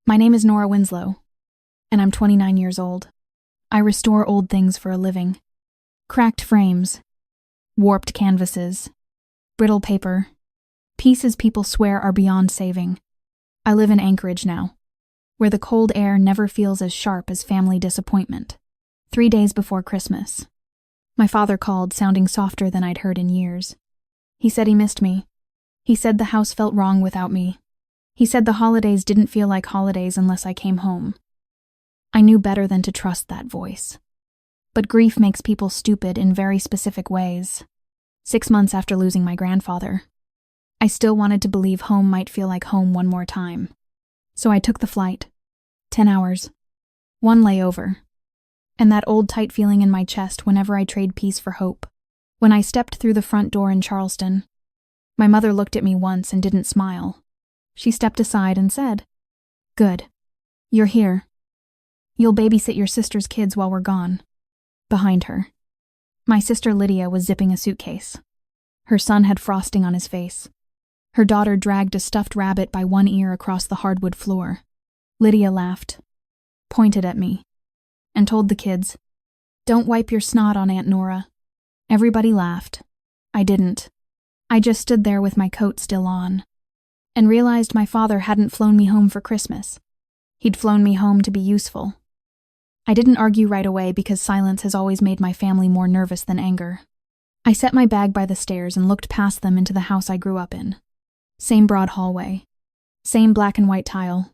My name is Nora Winslow, and I'm 29 years old. I restore old things for a living. Cracked frames, warped canvases, brittle paper, pieces people swear are beyond saving. I live in Anchorage now, where the cold air never feels as sharp as family disappointment. 3 days before Christmas, my father called, sounding softer than I'd heard in years. He said he missed me. He said the house felt wrong without me. He said the holidays didn't feel like holidays unless I came home. I knew better than to trust that voice. But grief makes people stupid in very specific ways. 6 months after losing my grandfather, I still wanted to believe home might feel like home one more time. So I took the flight. 10 hours. One layover. And that old tight feeling in my chest whenever I trade peace for hope. When I stepped through the front door in Charleston, my mother looked at me once and didn't smile. She stepped aside and said, "Good. You're here. You'll babysit your sister's kids while we're gone." Behind her, my sister Lydia was zipping a suitcase. Her son had frosting on his face. Her daughter dragged a stuffed rabbit by one ear across the hardwood floor. Lydia laughed, pointed at me, and told the kids, "Don't wipe your snot on Aunt Nora." Everybody laughed. I didn't. I just stood there with my coat still on, and realized my father hadn't flown me home for Christmas. He'd flown me home to be useful. I didn't argue right away because silence has always made my family more nervous than anger. I set my bag by the stairs and looked past them into the house I grew up in. Same broad hallway. Same black and white tile.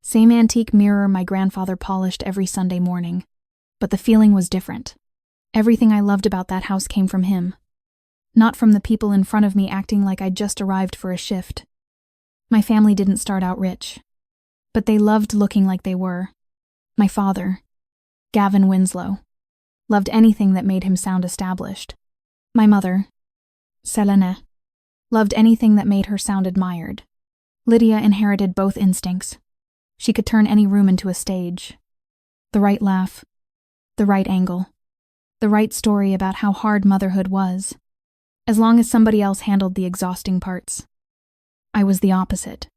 Same antique mirror my grandfather polished every Sunday morning. But the feeling was different. Everything I loved about that house came from him. Not from the people in front of me acting like I'd just arrived for a shift. My family didn't start out rich, but they loved looking like they were. My father, Gavin Winslow, loved anything that made him sound established. My mother, Selene, loved anything that made her sound admired. Lydia inherited both instincts. She could turn any room into a stage. The right laugh, the right angle, the right story about how hard motherhood was, as long as somebody else handled the exhausting parts. I was the opposite.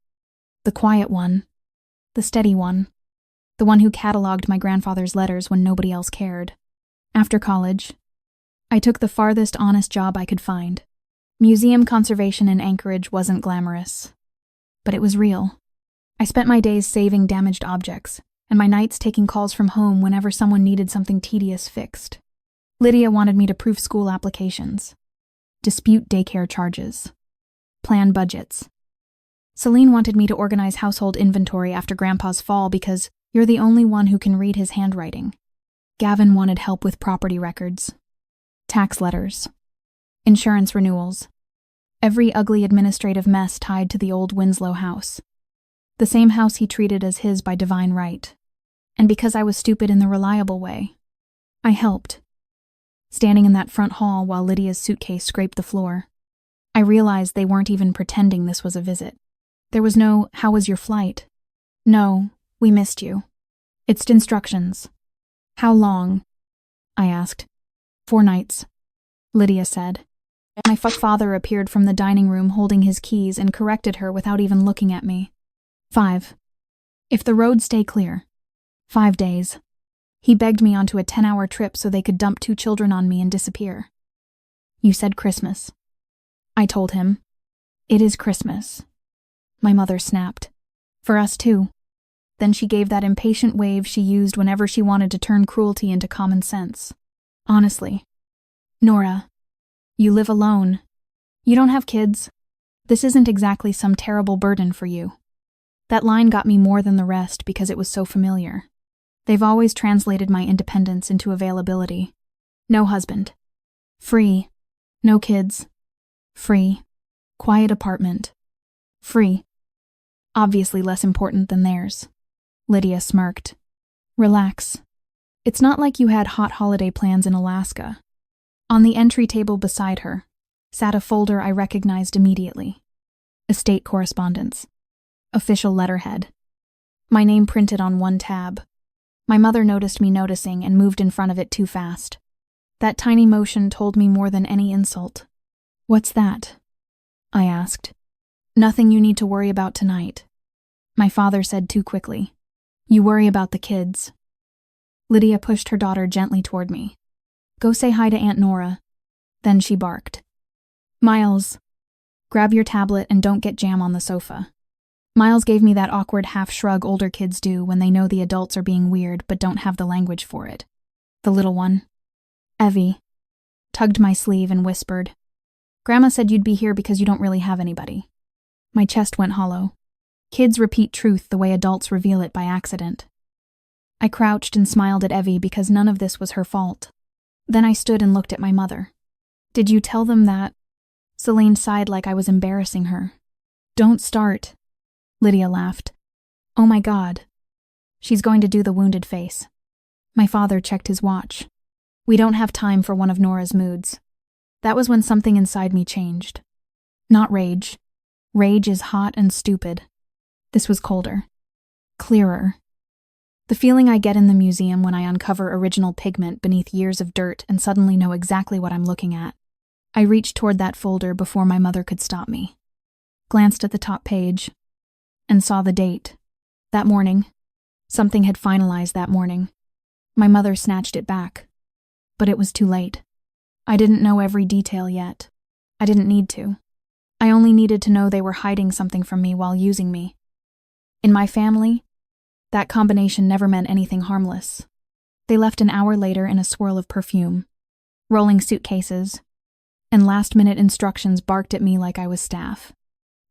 The quiet one. The steady one. The one who cataloged my grandfather's letters when nobody else cared. After college, I took the farthest honest job I could find. Museum conservation in Anchorage wasn't glamorous, but it was real. I spent my days saving damaged objects, and my nights taking calls from home whenever someone needed something tedious fixed. Lydia wanted me to proof school applications, dispute daycare charges, plan budgets. Celine wanted me to organize household inventory after Grandpa's fall because you're the only one who can read his handwriting. Gavin wanted help with property records, tax letters, insurance renewals, every ugly administrative mess tied to the old Winslow house. The same house he treated as his by divine right. And because I was stupid in the reliable way, I helped. Standing in that front hall while Lydia's suitcase scraped the floor, I realized they weren't even pretending this was a visit. There was no, "How was your flight?" No, "We missed you." It's instructions. "How long?" I asked. 4 nights, Lydia said. My father appeared from the dining room holding his keys and corrected her without even looking at me. 5. If the roads stay clear. 5 days. He begged me onto a 10-hour trip so they could dump 2 children on me and disappear. "You said Christmas." I told him. "It is Christmas." My mother snapped. "For us too." Then she gave that impatient wave she used whenever she wanted to turn cruelty into common sense. "Honestly, Nora, you live alone. You don't have kids. This isn't exactly some terrible burden for you." That line got me more than the rest because it was so familiar. They've always translated my independence into availability. No husband. Free. No kids. Free. Quiet apartment. Free. Obviously less important than theirs. Lydia smirked. "Relax. It's not like you had hot holiday plans in Alaska." On the entry table beside her sat a folder I recognized immediately. Estate correspondence. Official letterhead. My name printed on one tab. My mother noticed me noticing and moved in front of it too fast. That tiny motion told me more than any insult. "What's that?" I asked. "Nothing you need to worry about tonight," my father said too quickly. You worry about the kids. Lydia pushed her daughter gently toward me. Go say hi to Aunt Nora. Then she barked. Miles, grab your tablet and don't get jam on the sofa. Miles gave me that awkward half-shrug older kids do when they know the adults are being weird but don't have the language for it. The little one, Evie, tugged my sleeve and whispered, Grandma said you'd be here because you don't really have anybody. My chest went hollow. Kids repeat truth the way adults reveal it by accident. I crouched and smiled at Evie because none of this was her fault. Then I stood and looked at my mother. Did you tell them that? Celine sighed like I was embarrassing her. Don't start. Lydia laughed. Oh my God. She's going to do the wounded face. My father checked his watch. We don't have time for one of Nora's moods. That was when something inside me changed. Not rage. Rage is hot and stupid. This was colder. Clearer. The feeling I get in the museum when I uncover original pigment beneath years of dirt and suddenly know exactly what I'm looking at. I reached toward that folder before my mother could stop me. Glanced at the top page and saw the date. That morning. Something had finalized that morning. My mother snatched it back. But it was too late. I didn't know every detail yet. I didn't need to. I only needed to know they were hiding something from me while using me. In my family, that combination never meant anything harmless. They left an hour later in a swirl of perfume, rolling suitcases, and last-minute instructions barked at me like I was staff.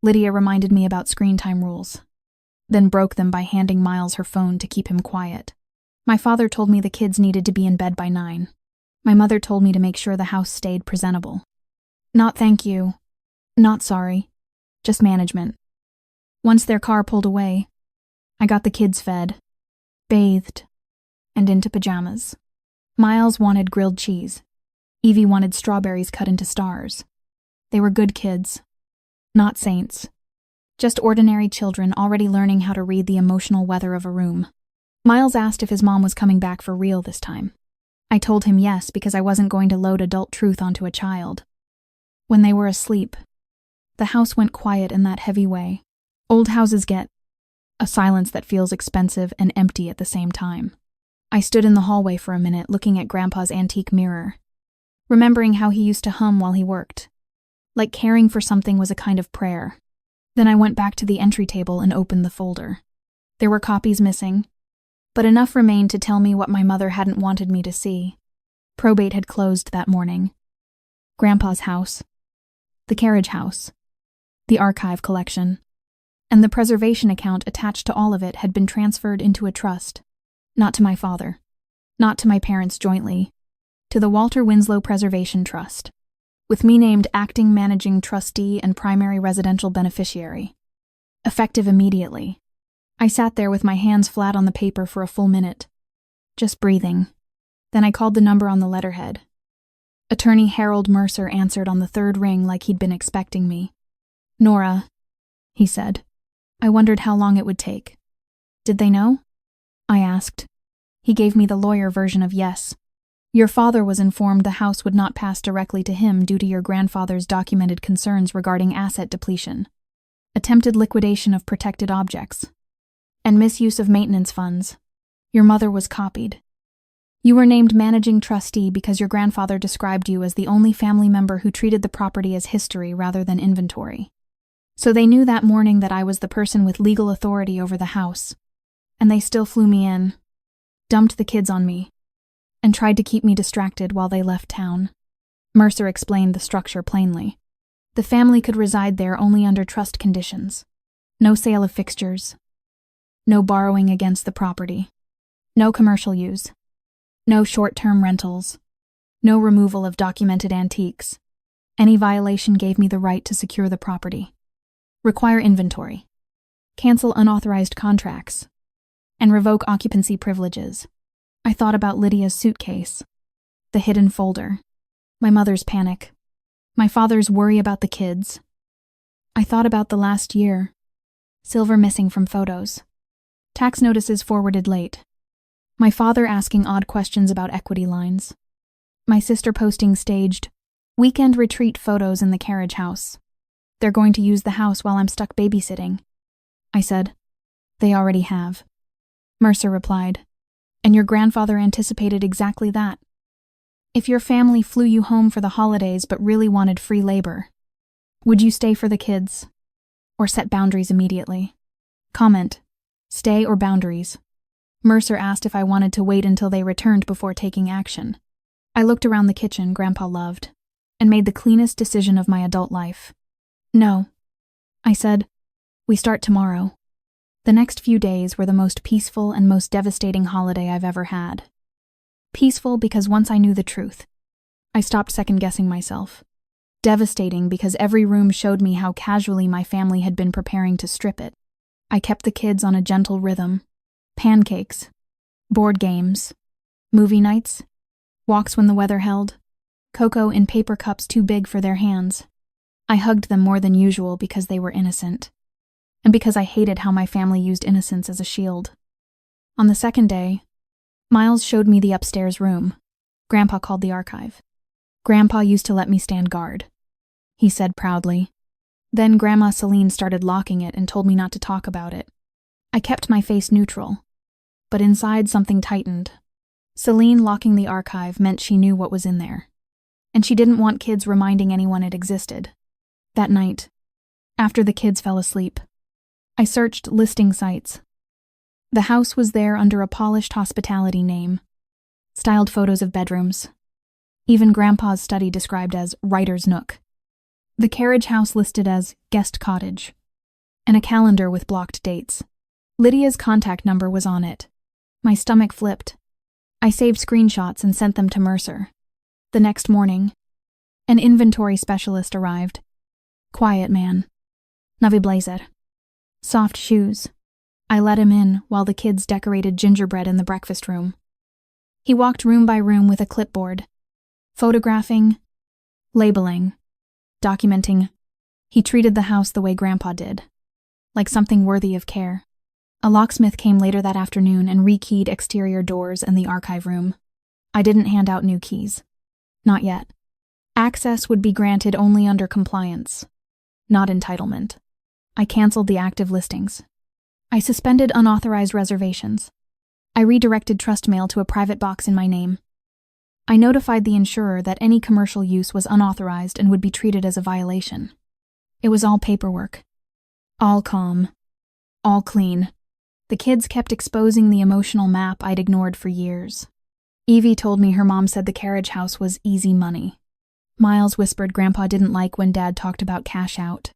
Lydia reminded me about screen time rules, then broke them by handing Miles her phone to keep him quiet. My father told me the kids needed to be in bed by 9. My mother told me to make sure the house stayed presentable. Not thank you. Not sorry. Just management. Once their car pulled away, I got the kids fed, bathed, and into pajamas. Miles wanted grilled cheese. Evie wanted strawberries cut into stars. They were good kids. Not saints. Just ordinary children already learning how to read the emotional weather of a room. Miles asked if his mom was coming back for real this time. I told him yes because I wasn't going to load adult truth onto a child. When they were asleep, the house went quiet in that heavy way. Old houses get a silence that feels expensive and empty at the same time. I stood in the hallway for a minute looking at Grandpa's antique mirror, remembering how he used to hum while he worked, like caring for something was a kind of prayer. Then I went back to the entry table and opened the folder. There were copies missing, but enough remained to tell me what my mother hadn't wanted me to see. Probate had closed that morning. Grandpa's house, the carriage house, the archive collection, and the preservation account attached to all of it had been transferred into a trust. Not to my father, not to my parents jointly, to the Walter Winslow Preservation Trust, with me named acting managing trustee and primary residential beneficiary. Effective immediately. I sat there with my hands flat on the paper for a full minute, just breathing. Then I called the number on the letterhead. Attorney Harold Mercer answered on the third ring like he'd been expecting me. Nora, he said. I wondered how long it would take. Did they know? I asked. He gave me the lawyer version of yes. Your father was informed the house would not pass directly to him due to your grandfather's documented concerns regarding asset depletion, attempted liquidation of protected objects, and misuse of maintenance funds. Your mother was copied. You were named managing trustee because your grandfather described you as the only family member who treated the property as history rather than inventory. So they knew that morning that I was the person with legal authority over the house, and they still flew me in, dumped the kids on me, and tried to keep me distracted while they left town. Mercer explained the structure plainly. The family could reside there only under trust conditions. No sale of fixtures. No borrowing against the property. No commercial use. No short-term rentals. No removal of documented antiques. Any violation gave me the right to secure the property. Require inventory. Cancel unauthorized contracts. And revoke occupancy privileges. I thought about Lydia's suitcase, the hidden folder, my mother's panic, my father's worry about the kids. I thought about the last year, silver missing from photos, tax notices forwarded late, my father asking odd questions about equity lines, my sister posting staged weekend retreat photos in the carriage house. They're going to use the house while I'm stuck babysitting. I said, they already have. Mercer replied. And your grandfather anticipated exactly that. If your family flew you home for the holidays but really wanted free labor, would you stay for the kids? Or set boundaries immediately? Comment. Stay or boundaries? Mercer asked if I wanted to wait until they returned before taking action. I looked around the kitchen Grandpa loved, and made the cleanest decision of my adult life. No. I said, we start tomorrow. The next few days were the most peaceful and most devastating holiday I've ever had. Peaceful because once I knew the truth, I stopped second-guessing myself. Devastating because every room showed me how casually my family had been preparing to strip it. I kept the kids on a gentle rhythm. Pancakes, board games, movie nights, walks when the weather held, cocoa in paper cups too big for their hands. I hugged them more than usual because they were innocent, and because I hated how my family used innocence as a shield. On the second day, Miles showed me the upstairs room. Grandpa called the archive. Grandpa used to let me stand guard, he said proudly. Then Grandma Celine started locking it and told me not to talk about it. I kept my face neutral, but inside something tightened. Celine locking the archive meant she knew what was in there, and she didn't want kids reminding anyone it existed. That night, after the kids fell asleep, I searched listing sites. The house was there under a polished hospitality name, styled photos of bedrooms, even Grandpa's study described as writer's nook, the carriage house listed as guest cottage, and a calendar with blocked dates. Lydia's contact number was on it. My stomach flipped. I saved screenshots and sent them to Mercer. The next morning, an inventory specialist arrived. Quiet man. Navi blazer. Soft shoes. I let him in while the kids decorated gingerbread in the breakfast room. He walked room by room with a clipboard, photographing, labeling, documenting. He treated the house the way Grandpa did, like something worthy of care. A locksmith came later that afternoon and rekeyed exterior doors and the archive room. I didn't hand out new keys. Not yet. Access would be granted only under compliance, not entitlement. I canceled the active listings. I suspended unauthorized reservations. I redirected trust mail to a private box in my name. I notified the insurer that any commercial use was unauthorized and would be treated as a violation. It was all paperwork. All calm. All clean. The kids kept exposing the emotional map I'd ignored for years. Evie told me her mom said the carriage house was easy money. Miles whispered Grandpa didn't like when Dad talked about cash out.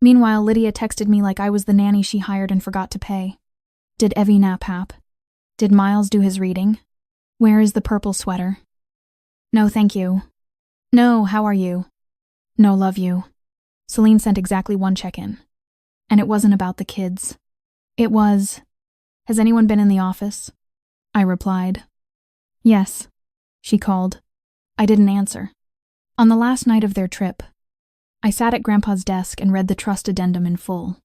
Meanwhile, Lydia texted me like I was the nanny she hired and forgot to pay. Did Evie nap hap? Did Miles do his reading? Where is the purple sweater? No, thank you. No, how are you? No, love you. Celine sent exactly one check-in. And it wasn't about the kids. It was, has anyone been in the office? I replied. Yes, she called. I didn't answer. On the last night of their trip, I sat at Grandpa's desk and read the trust addendum in full.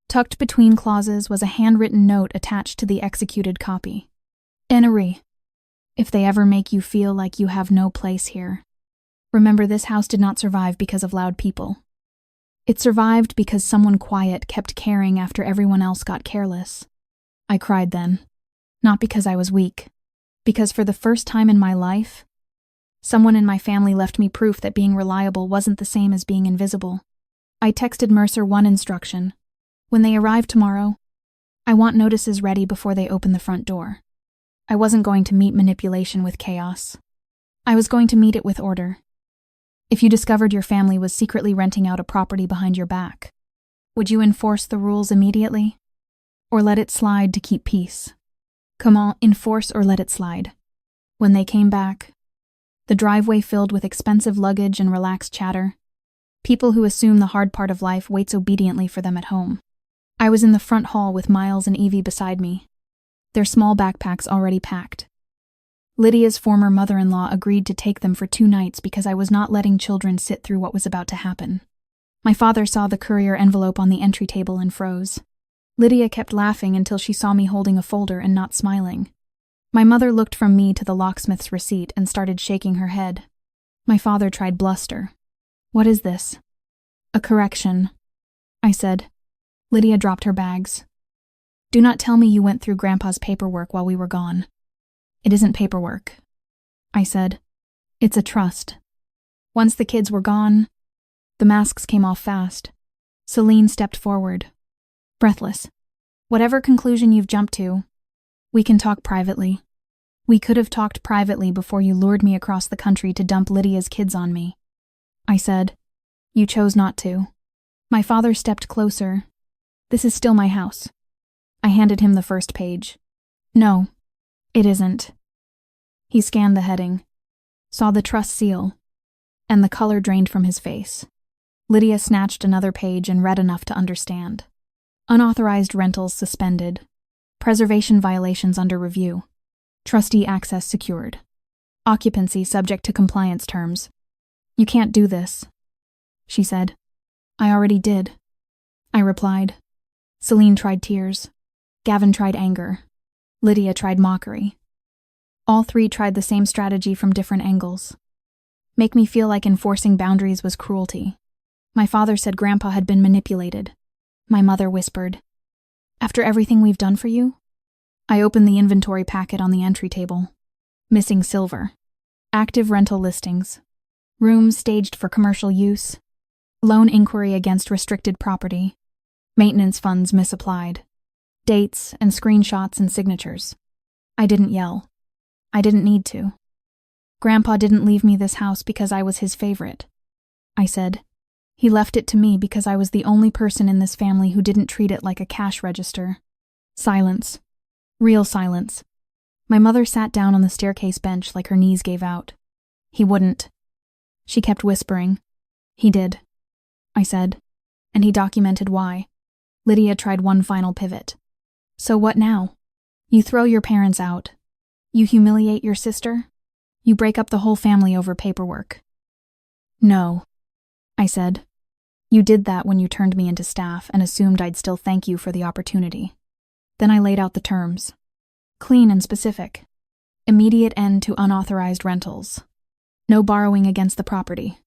Tucked between clauses was a handwritten note attached to the executed copy. Ennery, if they ever make you feel like you have no place here, remember this house did not survive because of loud people. It survived because someone quiet kept caring after everyone else got careless. I cried then, not because I was weak, because for the first time in my life, someone in my family left me proof that being reliable wasn't the same as being invisible. I texted Mercer one instruction. When they arrive tomorrow, I want notices ready before they open the front door. I wasn't going to meet manipulation with chaos. I was going to meet it with order. If you discovered your family was secretly renting out a property behind your back, would you enforce the rules immediately? Or let it slide to keep peace? Come on, enforce or let it slide. When they came back, the driveway filled with expensive luggage and relaxed chatter. People who assume the hard part of life waits obediently for them at home. I was in the front hall with Miles and Evie beside me, their small backpacks already packed. Lydia's former mother-in-law agreed to take them for 2 nights because I was not letting children sit through what was about to happen. My father saw the courier envelope on the entry table and froze. Lydia kept laughing until she saw me holding a folder and not smiling. My mother looked from me to the locksmith's receipt and started shaking her head. My father tried bluster. What is this? A correction, I said. Lydia dropped her bags. Do not tell me you went through Grandpa's paperwork while we were gone. It isn't paperwork, I said. It's a trust. Once the kids were gone, the masks came off fast. Celine stepped forward, breathless. Whatever conclusion you've jumped to, we can talk privately. We could have talked privately before you lured me across the country to dump Lydia's kids on me. I said. You chose not to. My father stepped closer. This is still my house. I handed him the first page. No, it isn't. He scanned the heading, saw the trust seal, and the color drained from his face. Lydia snatched another page and read enough to understand. Unauthorized rentals suspended. Preservation violations under review. Trustee access secured. Occupancy subject to compliance terms. You can't do this, she said. I already did, I replied. Celine tried tears. Gavin tried anger. Lydia tried mockery. All three tried the same strategy from different angles. Make me feel like enforcing boundaries was cruelty. My father said Grandpa had been manipulated. My mother whispered, After everything we've done for you? I opened the inventory packet on the entry table. Missing silver. Active rental listings. Rooms staged for commercial use. Loan inquiry against restricted property. Maintenance funds misapplied. Dates and screenshots and signatures. I didn't yell. I didn't need to. Grandpa didn't leave me this house because I was his favorite, I said. He left it to me because I was the only person in this family who didn't treat it like a cash register. Silence. Real silence. My mother sat down on the staircase bench like her knees gave out. He wouldn't. She kept whispering. He did, I said, and he documented why. Lydia tried one final pivot. So what now? You throw your parents out. You humiliate your sister. You break up the whole family over paperwork. No, I said. You did that when you turned me into staff and assumed I'd still thank you for the opportunity. Then I laid out the terms. Clean and specific. Immediate end to unauthorized rentals. No borrowing against the property.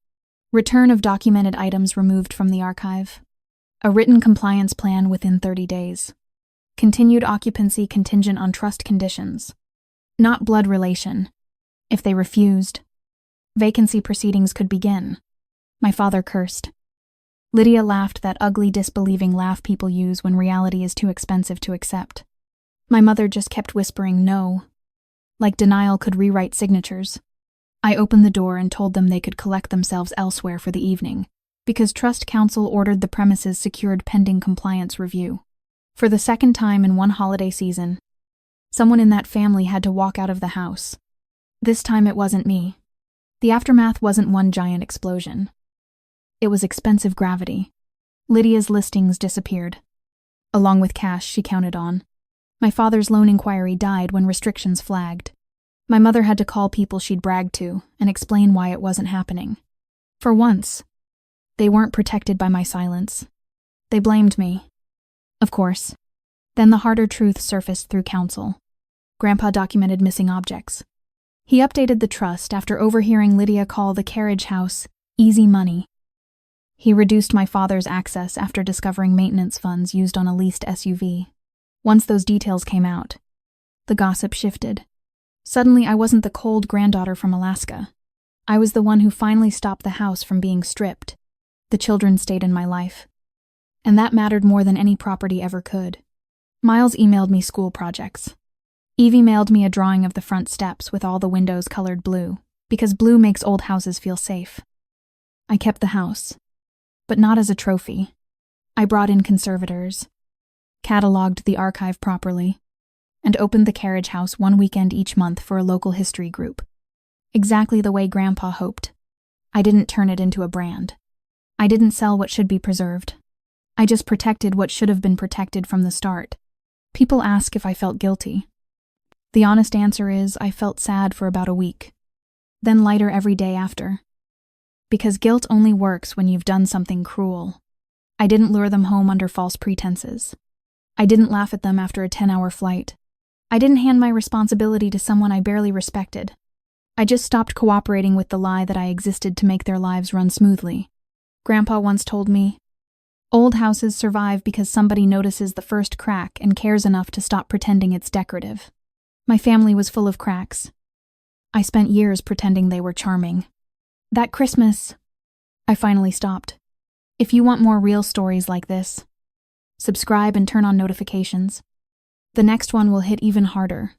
Return of documented items removed from the archive. A written compliance plan within 30 days. Continued occupancy contingent on trust conditions. Not blood relation. If they refused, vacancy proceedings could begin. My father cursed. Lydia laughed that ugly, disbelieving laugh people use when reality is too expensive to accept. My mother just kept whispering no, like denial could rewrite signatures. I opened the door and told them they could collect themselves elsewhere for the evening, because Trust Council ordered the premises secured pending compliance review. For the second time in one holiday season, someone in that family had to walk out of the house. This time it wasn't me. The aftermath wasn't one giant explosion. It was expensive gravity. Lydia's listings disappeared, along with cash she counted on. My father's loan inquiry died when restrictions flagged. My mother had to call people she'd bragged to and explain why it wasn't happening. For once, they weren't protected by my silence. They blamed me. Of course. Then the harder truth surfaced through counsel. Grandpa documented missing objects. He updated the trust after overhearing Lydia call the carriage house easy money. He reduced my father's access after discovering maintenance funds used on a leased SUV. Once those details came out, the gossip shifted. Suddenly, I wasn't the cold granddaughter from Alaska. I was the one who finally stopped the house from being stripped. The children stayed in my life. And that mattered more than any property ever could. Miles emailed me school projects. Evie mailed me a drawing of the front steps with all the windows colored blue, because blue makes old houses feel safe. I kept the house, but not as a trophy. I brought in conservators, cataloged the archive properly, and opened the carriage house one weekend each month for a local history group. Exactly the way Grandpa hoped. I didn't turn it into a brand. I didn't sell what should be preserved. I just protected what should have been protected from the start. People ask if I felt guilty. The honest answer is I felt sad for about a week, then lighter every day after. Because guilt only works when you've done something cruel. I didn't lure them home under false pretenses. I didn't laugh at them after a 10-hour flight. I didn't hand my responsibility to someone I barely respected. I just stopped cooperating with the lie that I existed to make their lives run smoothly. Grandpa once told me, Old houses survive because somebody notices the first crack and cares enough to stop pretending it's decorative. My family was full of cracks. I spent years pretending they were charming. That Christmas, I finally stopped. If you want more real stories like this, subscribe and turn on notifications. The next one will hit even harder.